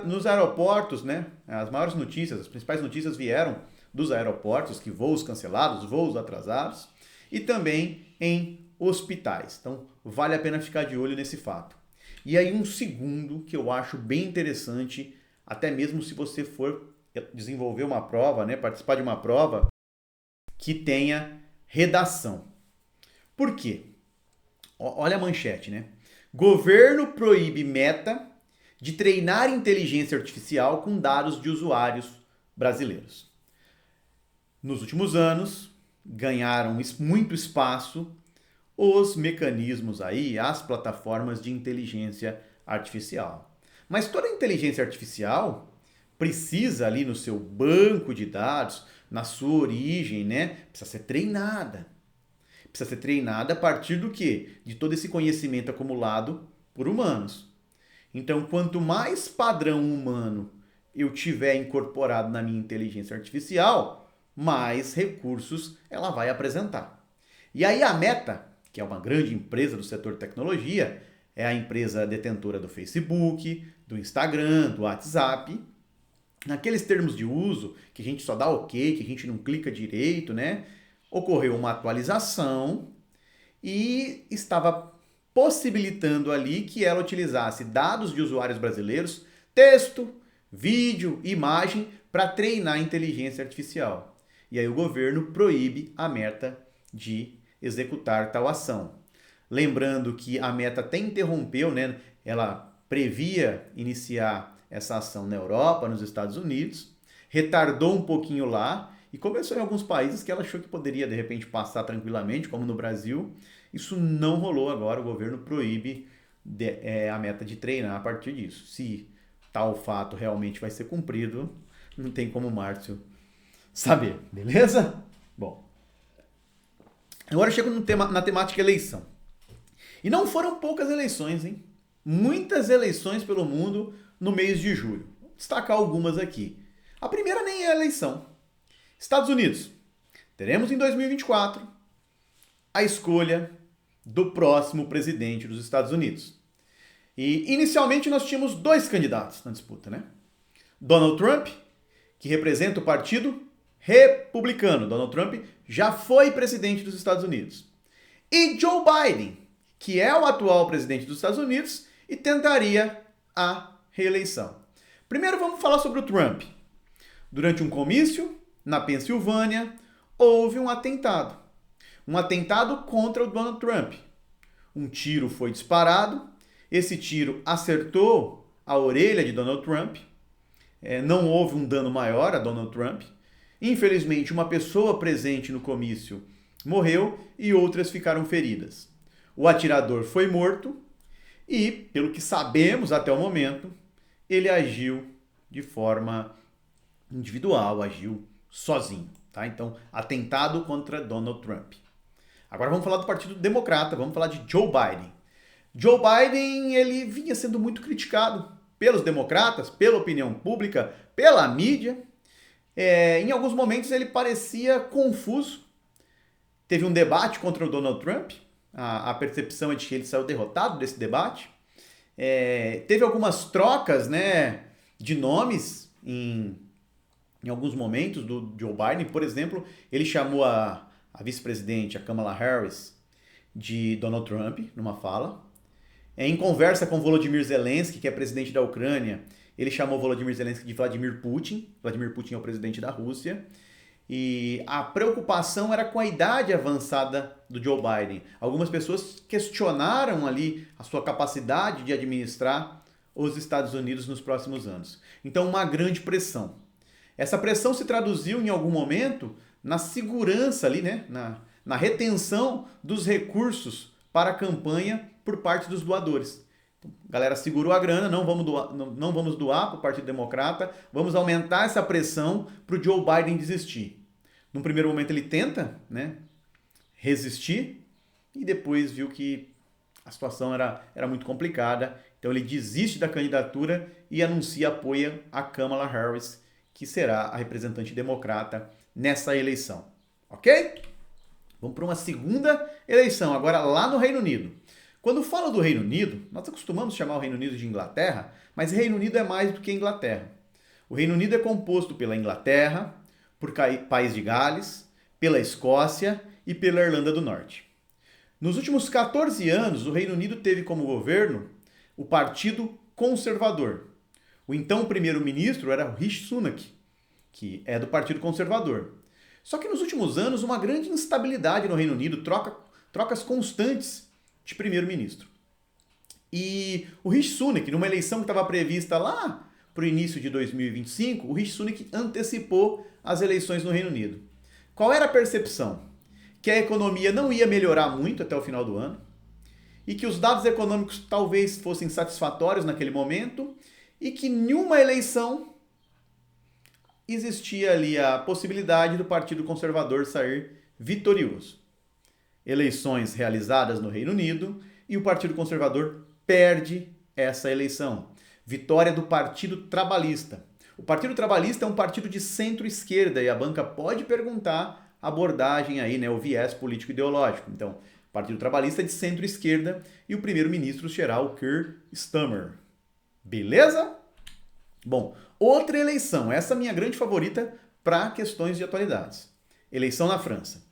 Nos aeroportos, né? As maiores notícias, as principais notícias vieram dos aeroportos, que voos cancelados, voos atrasados. E também em hospitais. Então, vale a pena ficar de olho nesse fato. E aí um segundo que eu acho bem interessante, até mesmo se você for desenvolver uma prova, né, participar de uma prova que tenha redação. Por quê? Olha a manchete, né? Governo proíbe Meta de treinar inteligência artificial com dados de usuários brasileiros. Nos últimos anos, ganharam muito espaço os mecanismos aí, as plataformas de inteligência artificial. Mas toda inteligência artificial precisa ali no seu banco de dados, na sua origem, né? Precisa ser treinada. Precisa ser treinada a partir do quê? De todo esse conhecimento acumulado por humanos. Então, quanto mais padrão humano eu tiver incorporado na minha inteligência artificial, mais recursos ela vai apresentar. E aí a Meta, que é uma grande empresa do setor de tecnologia, é a empresa detentora do Facebook, do Instagram, do WhatsApp. Naqueles termos de uso, que a gente só dá OK, que a gente não clica direito, né? Ocorreu uma atualização e estava possibilitando ali que ela utilizasse dados de usuários brasileiros, texto, vídeo, imagem, para treinar a inteligência artificial. E aí o governo proíbe a Meta de executar tal ação. Lembrando que a Meta até interrompeu, né? Ela previa iniciar essa ação na Europa, nos Estados Unidos, retardou um pouquinho lá e começou em alguns países que ela achou que poderia, de repente, passar tranquilamente, como no Brasil. Isso não rolou agora, o governo proíbe a Meta de treinar a partir disso. Se tal fato realmente vai ser cumprido, não tem como o Márcio saber, beleza? Bom, agora eu chego na temática eleição. E não foram poucas eleições, hein? Muitas eleições pelo mundo no mês de julho. Vou destacar algumas aqui. A primeira nem é eleição. Estados Unidos. Teremos em 2024 a escolha do próximo presidente dos Estados Unidos. E inicialmente nós tínhamos dois candidatos na disputa, né? Donald Trump, que representa o partido republicano. Donald Trump já foi presidente dos Estados Unidos. E Joe Biden, que é o atual presidente dos Estados Unidos e tentaria a reeleição. Primeiro vamos falar sobre o Trump. Durante um comício na Pensilvânia, houve um atentado. Um atentado contra o Donald Trump. Um tiro foi disparado, esse tiro acertou a orelha de Donald Trump, não houve um dano maior a Donald Trump. Infelizmente, uma pessoa presente no comício morreu e outras ficaram feridas. O atirador foi morto e, pelo que sabemos até o momento, ele agiu de forma individual, agiu sozinho. Tá? Então, atentado contra Donald Trump. Agora vamos falar do Partido Democrata, vamos falar de Joe Biden. Joe Biden, ele vinha sendo muito criticado pelos democratas, pela opinião pública, pela mídia. Em alguns momentos ele parecia confuso. Teve um debate contra o Donald Trump, a percepção é de que ele saiu derrotado desse debate. Teve algumas trocas, né, de nomes em alguns momentos do Joe Biden. Por exemplo, ele chamou a vice-presidente, a Kamala Harris, de Donald Trump, numa fala. Em conversa com Volodymyr Zelensky, que é presidente da Ucrânia, ele chamou Volodymyr Zelensky de Vladimir Putin. Vladimir Putin é o presidente da Rússia. E a preocupação era com a idade avançada do Joe Biden. Algumas pessoas questionaram ali a sua capacidade de administrar os Estados Unidos nos próximos anos. Então, uma grande pressão. Essa pressão se traduziu em algum momento na segurança ali, né? Na retenção dos recursos para a campanha por parte dos doadores. Então, a galera segurou a grana, não vamos doar para o Partido Democrata, vamos aumentar essa pressão para o Joe Biden desistir. Num primeiro momento ele tenta, né, resistir e depois viu que a situação era muito complicada, então ele desiste da candidatura e anuncia apoio a Kamala Harris, que será a representante democrata nessa eleição. Ok? Vamos para uma segunda eleição, agora lá no Reino Unido. Quando falo do Reino Unido, nós acostumamos chamar o Reino Unido de Inglaterra, mas Reino Unido é mais do que Inglaterra. O Reino Unido é composto pela Inglaterra, por País de Gales, pela Escócia e pela Irlanda do Norte. Nos últimos 14 anos, o Reino Unido teve como governo o Partido Conservador. O então primeiro-ministro era o Rishi Sunak, que é do Partido Conservador. Só que nos últimos anos, uma grande instabilidade no Reino Unido, trocas constantes de primeiro-ministro. E o Rishi Sunak, numa eleição que estava prevista lá para o início de 2025, o Rishi Sunak antecipou as eleições no Reino Unido. Qual era a percepção? Que a economia não ia melhorar muito até o final do ano e que os dados econômicos talvez fossem satisfatórios naquele momento e que em uma eleição existia ali a possibilidade do Partido Conservador sair vitorioso. Eleições realizadas no Reino Unido e o Partido Conservador perde essa eleição. Vitória do Partido Trabalhista. O Partido Trabalhista é um partido de centro-esquerda e a banca pode perguntar a abordagem aí, né, o viés político-ideológico. Então, o Partido Trabalhista é de centro-esquerda e o primeiro-ministro será o Keir Starmer. Beleza? Bom, outra eleição, essa é a minha grande favorita para questões de atualidades. Eleição na França.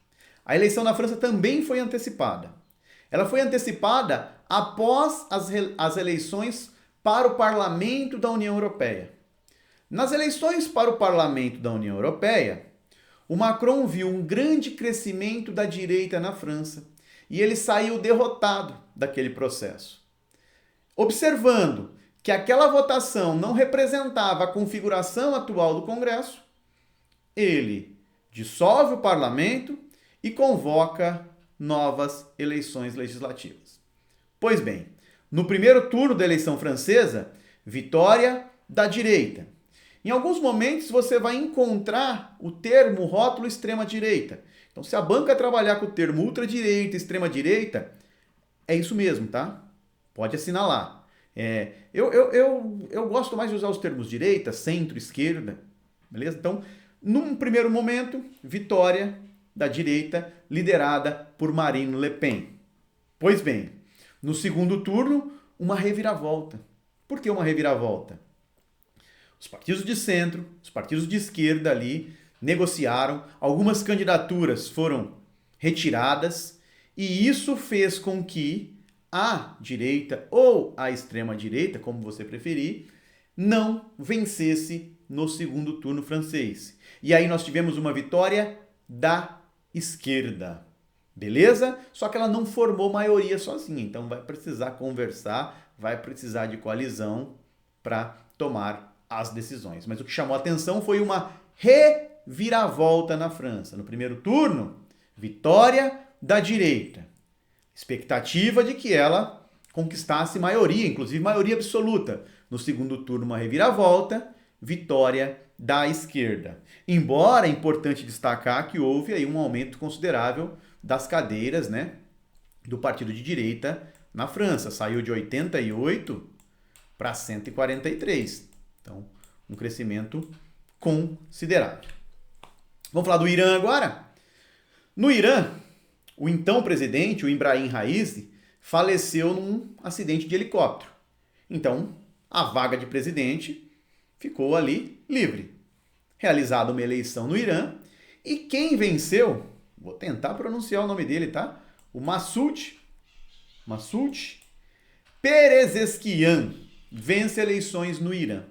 A eleição na França também foi antecipada. Ela foi antecipada após as eleições para o Parlamento da União Europeia. Nas eleições para o Parlamento da União Europeia, o Macron viu um grande crescimento da direita na França e ele saiu derrotado daquele processo. Observando que aquela votação não representava a configuração atual do Congresso, ele dissolve o parlamento e convoca novas eleições legislativas. Pois bem, no primeiro turno da eleição francesa, vitória da direita. Em alguns momentos você vai encontrar o termo rótulo extrema-direita. Então, se a banca trabalhar com o termo ultradireita, extrema-direita, é isso mesmo, tá? Pode assinalar. Eu gosto mais de usar os termos direita, centro, esquerda, beleza? Então, num primeiro momento, vitória da direita liderada por Marine Le Pen. Pois bem, no segundo turno, uma reviravolta. Por que uma reviravolta? Os partidos de centro, os partidos de esquerda ali negociaram, algumas candidaturas foram retiradas e isso fez com que a direita ou a extrema-direita, como você preferir, não vencesse no segundo turno francês. E aí nós tivemos uma vitória da esquerda. Beleza? Só que ela não formou maioria sozinha, então vai precisar conversar, vai precisar de coalizão para tomar as decisões. Mas o que chamou a atenção foi uma reviravolta na França. No primeiro turno, vitória da direita. Expectativa de que ela conquistasse maioria, inclusive maioria absoluta. No segundo turno, uma reviravolta, vitória da esquerda. Embora é importante destacar que houve aí um aumento considerável das cadeiras, né, do partido de direita na França. Saiu de 88 para 143. Então, um crescimento considerável. Vamos falar do Irã agora? No Irã, o então presidente, o Ibrahim Raisi, faleceu num acidente de helicóptero. Então, a vaga de presidente ficou ali livre. Realizada uma eleição no Irã e quem venceu, vou tentar pronunciar o nome dele, tá? O Massoud Pezeshkian vence eleições no Irã.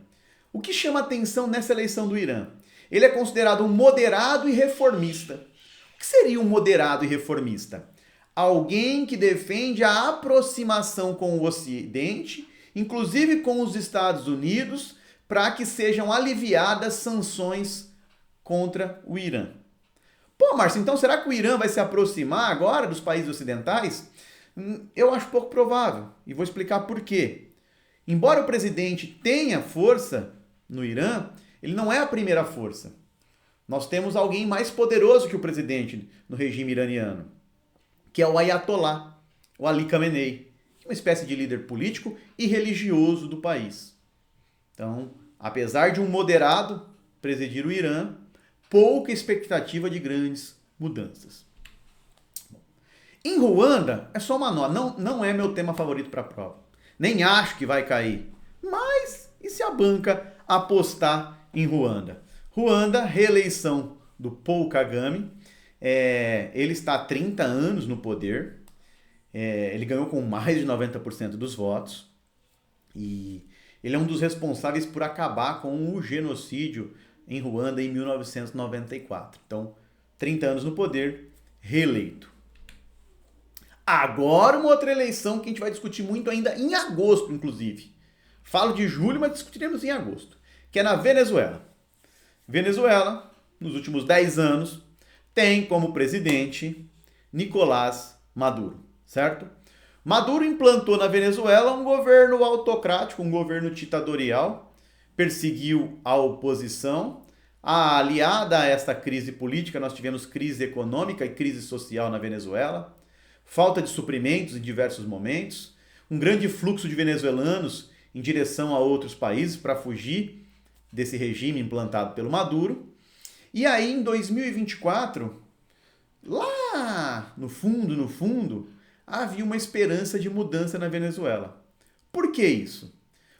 O que chama atenção nessa eleição do Irã? Ele é considerado um moderado e reformista. O que seria um moderado e reformista? Alguém que defende a aproximação com o Ocidente, inclusive com os Estados Unidos, para que sejam aliviadas sanções contra o Irã. Pô, Márcio, então será que o Irã vai se aproximar agora dos países ocidentais? Eu acho pouco provável e vou explicar por quê. Embora o presidente tenha força no Irã, ele não é a primeira força. Nós temos alguém mais poderoso que o presidente no regime iraniano, que é o Ayatollah, o Ali Khamenei, que é uma espécie de líder político e religioso do país. Então, apesar de um moderado presidir o Irã, pouca expectativa de grandes mudanças. Em Ruanda, é só uma nota, não é meu tema favorito para a prova. Nem acho que vai cair. Mas, e se a banca apostar em Ruanda? Ruanda, reeleição do Paul Kagame. Ele está há 30 anos no poder. Ele ganhou com mais de 90% dos votos. E ele é um dos responsáveis por acabar com o genocídio em Ruanda em 1994. Então, 30 anos no poder, reeleito. Agora uma outra eleição que a gente vai discutir muito ainda em agosto, inclusive. Falo de julho, mas discutiremos em agosto. Que é na Venezuela. Venezuela, nos últimos 10 anos, tem como presidente Nicolás Maduro, certo? Maduro implantou na Venezuela um governo autocrático, um governo ditatorial, perseguiu a oposição. Aliada a esta crise política, nós tivemos crise econômica e crise social na Venezuela, falta de suprimentos em diversos momentos, um grande fluxo de venezuelanos em direção a outros países para fugir desse regime implantado pelo Maduro. E aí, em 2024, lá no fundo, havia uma esperança de mudança na Venezuela. Por que isso?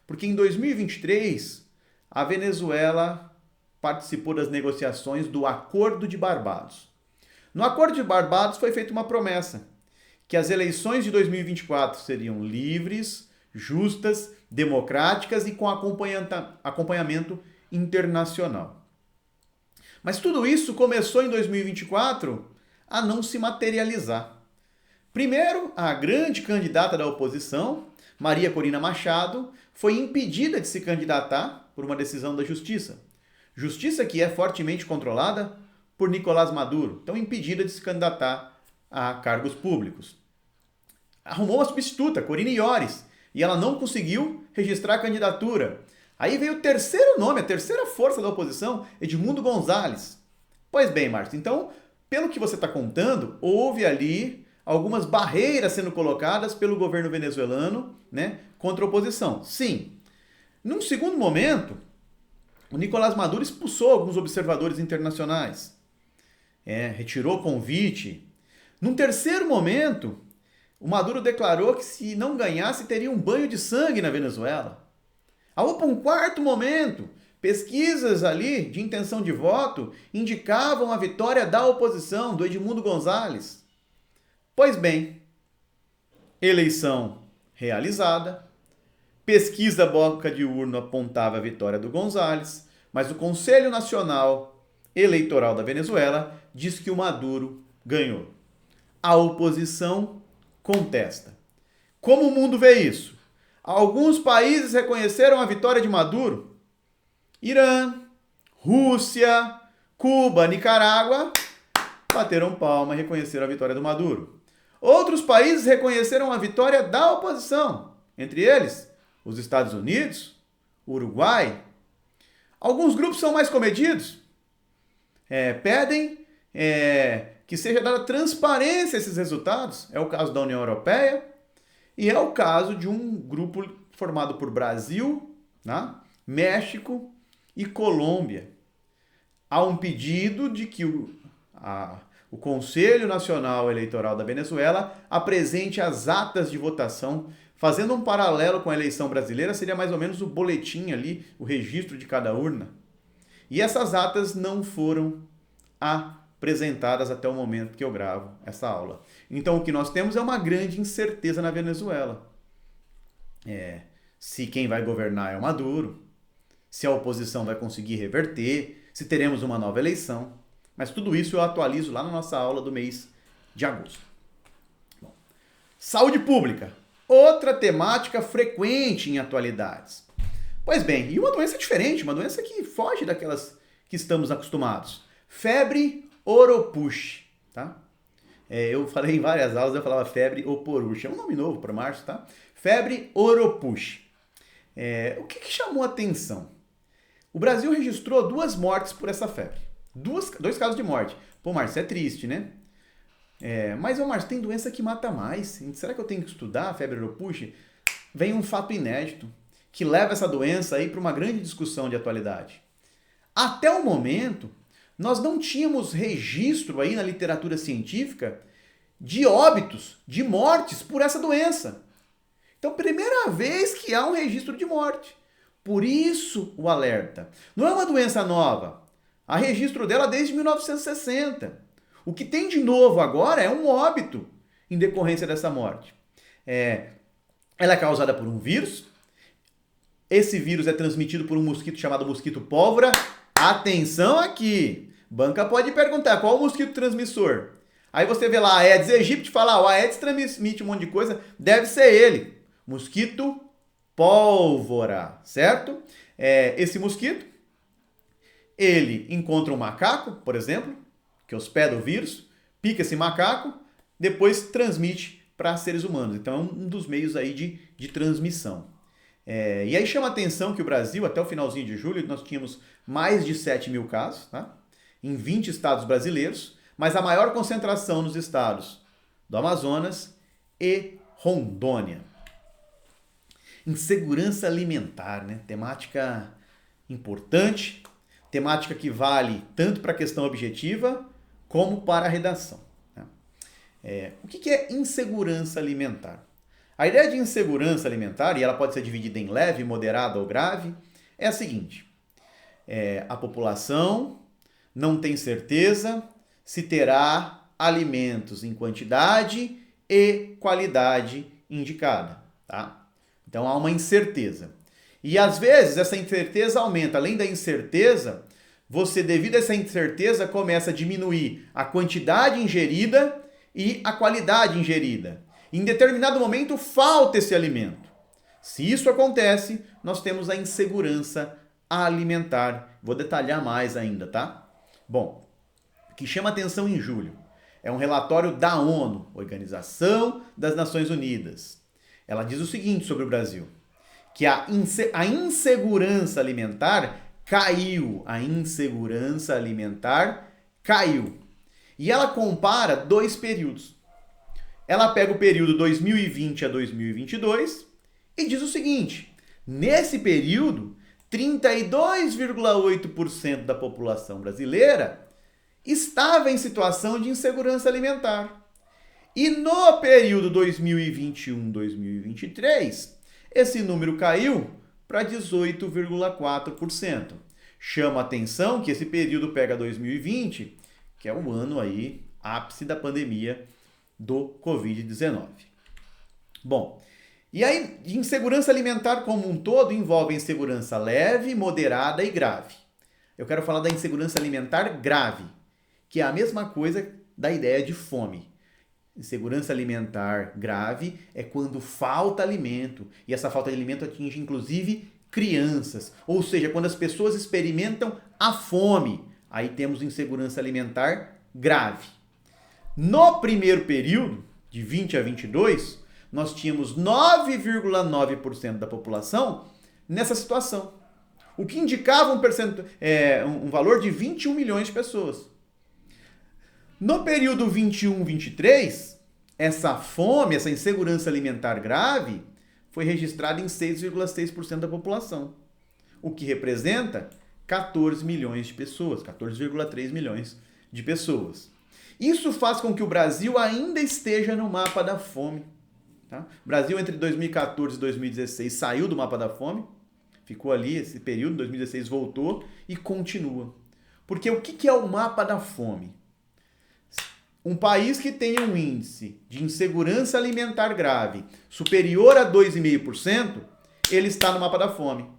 Porque em 2023, a Venezuela participou das negociações do Acordo de Barbados. No Acordo de Barbados foi feita uma promessa, que as eleições de 2024 seriam livres, justas, democráticas e com acompanhamento internacional. Mas tudo isso começou em 2024 a não se materializar. Primeiro, a grande candidata da oposição, Maria Corina Machado, foi impedida de se candidatar por uma decisão da Justiça. Justiça que é fortemente controlada por Nicolás Maduro, então impedida de se candidatar a cargos públicos. Arrumou uma substituta, Corina Iores, e ela não conseguiu registrar a candidatura. Aí veio o terceiro nome, a terceira força da oposição, Edmundo Gonzalez. Pois bem, Márcio, então, pelo que você está contando, houve ali algumas barreiras sendo colocadas pelo governo venezuelano, né, contra a oposição. Sim. Num segundo momento, o Nicolás Maduro expulsou alguns observadores internacionais. Retirou convite. Num terceiro momento, o Maduro declarou que se não ganhasse, teria um banho de sangue na Venezuela. Aí, para um quarto momento, pesquisas ali de intenção de voto indicavam a vitória da oposição, do Edmundo Gonzalez. Pois bem, eleição realizada, pesquisa boca de urna apontava a vitória do Gonzalez, mas o Conselho Nacional Eleitoral da Venezuela diz que o Maduro ganhou. A oposição contesta. Como o mundo vê isso? Alguns países reconheceram a vitória de Maduro. Irã, Rússia, Cuba, Nicarágua bateram palma e reconheceram a vitória do Maduro. Outros países reconheceram a vitória da oposição, entre eles os Estados Unidos, o Uruguai. Alguns grupos são mais comedidos, pedem que seja dada transparência a esses resultados. É o caso da União Europeia e é o caso de um grupo formado por Brasil, né, México e Colômbia. Há um pedido de que o Conselho Nacional Eleitoral da Venezuela apresente as atas de votação, fazendo um paralelo com a eleição brasileira, seria mais ou menos o boletim ali, o registro de cada urna. E essas atas não foram apresentadas até o momento que eu gravo essa aula. Então o que nós temos é uma grande incerteza na Venezuela. Se quem vai governar é o Maduro, se a oposição vai conseguir reverter, se teremos uma nova eleição. Mas tudo isso eu atualizo lá na nossa aula do mês de agosto. Bom, saúde pública, outra temática frequente em atualidades. Pois bem, e uma doença diferente, uma doença que foge daquelas que estamos acostumados. Febre Oropouche, tá? Eu falei em várias aulas, eu falava febre Oporúcha. É um nome novo para março, tá? Febre Oropouche. O que chamou a atenção? O Brasil registrou 2 mortes por essa febre. 2 casos de morte. Pô, Márcio, é triste, né? Mas, Márcio, tem doença que mata mais. Será que eu tenho que estudar a febre Oropouche? Vem um fato inédito que leva essa doença aí para uma grande discussão de atualidade. Até o momento, nós não tínhamos registro aí na literatura científica de óbitos, de mortes por essa doença. Então, primeira vez que há um registro de morte. Por isso o alerta. Não é uma doença nova. Há registro dela desde 1960. O que tem de novo agora é um óbito em decorrência dessa morte. Ela é causada por um vírus. Esse vírus é transmitido por um mosquito chamado mosquito pólvora. Atenção aqui! Banca pode perguntar qual o mosquito transmissor. Aí você vê lá Aedes aegypti e fala, o Aedes transmite um monte de coisa, deve ser ele. Mosquito pólvora, certo? Esse mosquito, ele encontra um macaco, por exemplo, que hospeda o vírus, pica esse macaco, depois transmite para seres humanos. Então é um dos meios aí de transmissão. E aí chama a atenção que o Brasil, até o finalzinho de julho, nós tínhamos mais de 7 mil casos, tá? Em 20 estados brasileiros, mas a maior concentração nos estados do Amazonas e Rondônia. Insegurança alimentar, né? Temática importante, temática que vale tanto para a questão objetiva como para a redação. Né? O que é insegurança alimentar? A ideia de insegurança alimentar, e ela pode ser dividida em leve, moderada ou grave, é a seguinte. A população não tem certeza se terá alimentos em quantidade e qualidade indicada. Tá? Então há uma incerteza. E às vezes essa incerteza aumenta. Além da incerteza, você, devido a essa incerteza, começa a diminuir a quantidade ingerida e a qualidade ingerida. Em determinado momento falta esse alimento. Se isso acontece, nós temos a insegurança alimentar. Vou detalhar mais ainda, tá? Bom, o que chama atenção em julho é um relatório da ONU, Organização das Nações Unidas. Ela diz o seguinte sobre o Brasil, que a insegurança alimentar caiu. A insegurança alimentar caiu. E ela compara 2 períodos. Ela pega o período 2020 a 2022 e diz o seguinte: nesse período, 32,8% da população brasileira estava em situação de insegurança alimentar. E no período 2021-2023, esse número caiu para 18,4%. Chama a atenção que esse período pega 2020, que é o ano aí, ápice da pandemia do Covid-19. Bom, e aí, insegurança alimentar como um todo envolve insegurança leve, moderada e grave. Eu quero falar da insegurança alimentar grave, que é a mesma coisa da ideia de fome. Insegurança alimentar grave é quando falta alimento, e essa falta de alimento atinge inclusive crianças. Ou seja, quando as pessoas experimentam a fome, aí temos insegurança alimentar grave. No primeiro período, de 20 a 22, nós tínhamos 9,9% da população nessa situação, o que indicava um valor de 21 milhões de pessoas. No período 21-23, essa fome, essa insegurança alimentar grave, foi registrada em 6,6% da população, o que representa 14 milhões de pessoas, 14,3 milhões de pessoas. Isso faz com que o Brasil ainda esteja no mapa da fome. Tá? O Brasil, entre 2014 e 2016, saiu do mapa da fome, ficou ali esse período, 2016 voltou e continua. Porque o que é o mapa da fome? Um país que tenha um índice de insegurança alimentar grave superior a 2,5%, ele está no mapa da fome.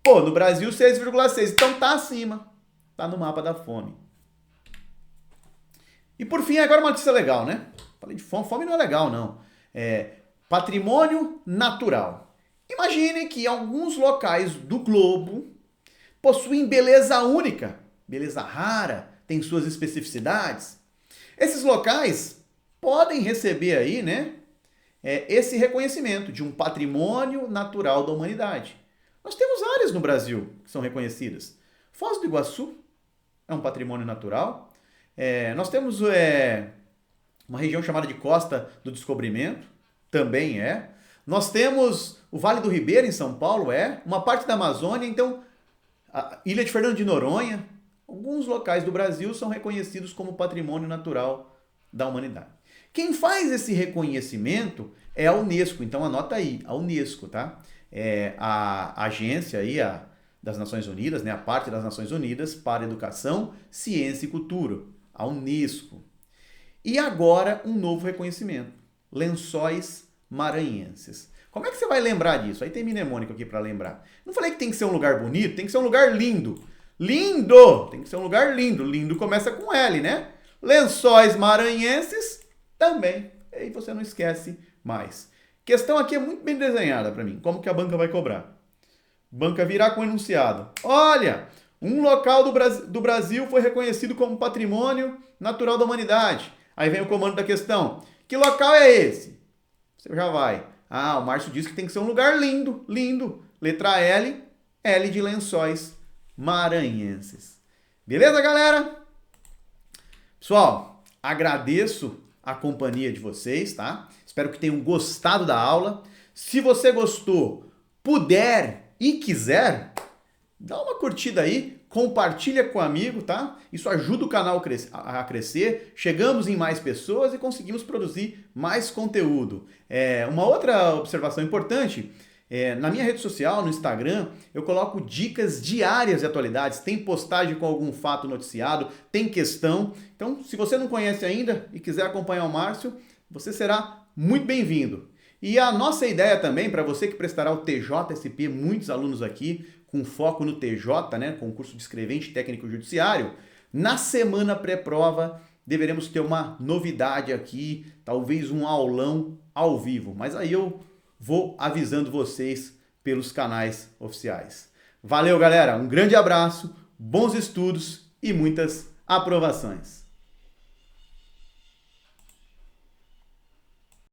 Pô, no Brasil 6,6%, então tá acima, tá no mapa da fome. E por fim, agora uma notícia legal, né? Falei de fome, fome não é legal não. Patrimônio natural. Imagine que alguns locais do globo possuem beleza única, beleza rara, tem suas especificidades. Esses locais podem receber aí, né, esse reconhecimento de um patrimônio natural da humanidade. Nós temos áreas no Brasil que são reconhecidas. Foz do Iguaçu é um patrimônio natural. Nós temos uma região chamada de Costa do Descobrimento, também é. Nós temos o Vale do Ribeira, em São Paulo, uma parte da Amazônia, então a Ilha de Fernando de Noronha. Alguns locais do Brasil são reconhecidos como patrimônio natural da humanidade. Quem faz esse reconhecimento é a Unesco, então anota aí, a Unesco, tá? É a agência aí, das Nações Unidas, né? A parte das Nações Unidas para Educação, Ciência e Cultura, a Unesco. E agora um novo reconhecimento, Lençóis Maranhenses. Como é que você vai lembrar disso? Aí tem mnemônico aqui para lembrar. Não falei que tem que ser um lugar bonito, tem que ser um lugar lindo. Lindo! Tem que ser um lugar lindo. Lindo começa com L, né? Lençóis Maranhenses também. E aí você não esquece mais. Questão aqui é muito bem desenhada para mim. Como que a banca vai cobrar? Banca virá com enunciado. Olha, um local do Brasil foi reconhecido como patrimônio natural da humanidade. Aí vem o comando da questão. Que local é esse? Você já vai. O Márcio disse que tem que ser um lugar lindo. Lindo. Letra L. L de Lençóis Maranhenses. Beleza, galera? Pessoal, agradeço a companhia de vocês, tá? Espero que tenham gostado da aula. Se você gostou, puder e quiser, dá uma curtida aí, compartilha com um amigo, tá? Isso ajuda o canal a crescer, chegamos em mais pessoas e conseguimos produzir mais conteúdo. Uma outra observação importante, na minha rede social, no Instagram, eu coloco dicas diárias de atualidades, tem postagem com algum fato noticiado, tem questão. Então, se você não conhece ainda e quiser acompanhar o Márcio, você será muito bem-vindo. E a nossa ideia também, para você que prestará o TJSP, muitos alunos aqui, com foco no TJ, né, concurso de escrevente técnico judiciário, na semana pré-prova deveremos ter uma novidade aqui, talvez um aulão ao vivo, mas aí eu vou avisando vocês pelos canais oficiais. Valeu, galera, um grande abraço, bons estudos e muitas aprovações.